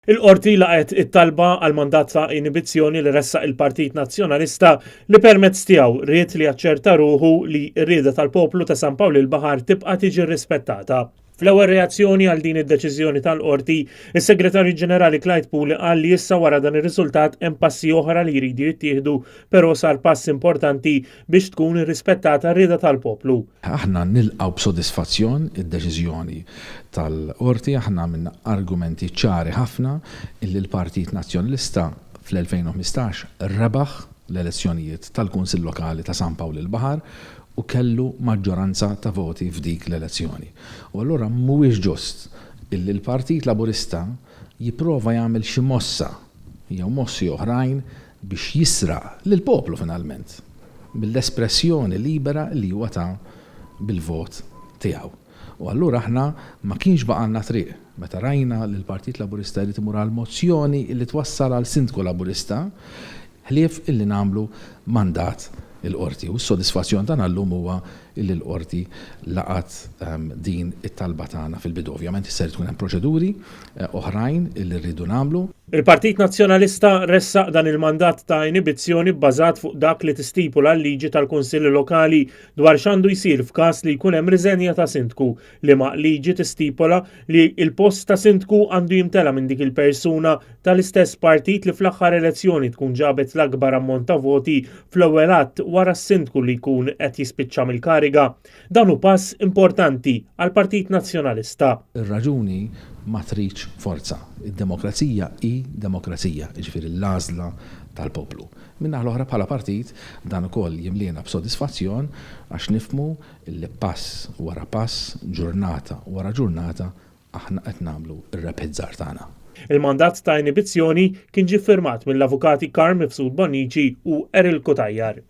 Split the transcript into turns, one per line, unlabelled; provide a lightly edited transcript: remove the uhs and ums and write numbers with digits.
Il-qorti laqgħet it-talba għal mandat ta' inibizzjoni li ressaq il-Partit Nazzjonalista li permezz tiegħu ried li jaċċerta ruħu li r-rieda tal-poplu ta' San Pawl il-Baħar tibqa' tiġi rispettata. Fl-ewwel reazzjoni għal din id-deċiżjoni tal-qorti, is-Segretarju Ġenerali Clyde Pooley qal li issa wara dan ir-riżultat hemm passi oħra li jridu jittieħdu, però sar pass importanti biex tkun irrispettata r-rieda tal-poplu.
Aħna nilqgħu b'sodisfazzjon id-deċiżjoni tal-qorti, aħna minna argumenti ċari ħafna illi l-Partit Nazzjonalista fl-2015 rebaħ l-elezzjonijiet tal-Kunsill Lokali ta' San Pawl il-Baħar u kellu maġġoranza ta' voti f'dik l-elezzjoni. U allura mhuwiex ġust illi l-Partit Laburista jipprova jagħmel xi mossa jew mossi oħrajn biex jisraq lill-poplu finalment bil-espressjoni libera li huwa ta' bil-vot tiegħu. U allura aħna ma kienx baqalna triq meta rajna li l-Partit Laburista jrid imur għal mozzjoni li twassal għal Sindku Laburista ħlief illi nagħmlu mandat il-qorti. U s-sodisfazzjon tagħna llum huwa illi l-qorti laqat din it-talba tagħna fil-bidu. Ovvjament issa tkun hemm proċeduri oħrajn illi rridu nagħmlu.
Il-Partit Nazzjonalista ressaq dan il-mandat ta' inibizzjoni bbażat fuq dak li tistipula l-liġi tal-Kunsilli Lokali dwar x'għandu jsir f'każ li jkun hemm riżenja ta' sindku li ma' liġi tistipula li l-post ta' sindku għandu jimtela minn dik il-persuna tal-istess partit li fl-aħħar elezzjoni tkun ġabet l-akbar ammont ta' voti fl-ewwel att wara s-sindku li jkun qed jispiċċa mill-kariga. Dan hu pass importanti għall-Partit Nazzjonalista.
Ir-raġuni ma tridx forza. Id-demokrazija hi demokrazija, jiġifieri l-għażla tal-poplu. Minna l-oħra bħala partit dan ukoll jimliena b'sodisfazzjon għax nifhmu li pass wara pass, ġurnata wara ġurnata aħna qed nagħmlu r-repizzar tagħna.
Il-mandat ta' inibizzjoni kien ġie ffirmat mill-avukati Karm Mifsud Bonnici u Eril Kutajjar.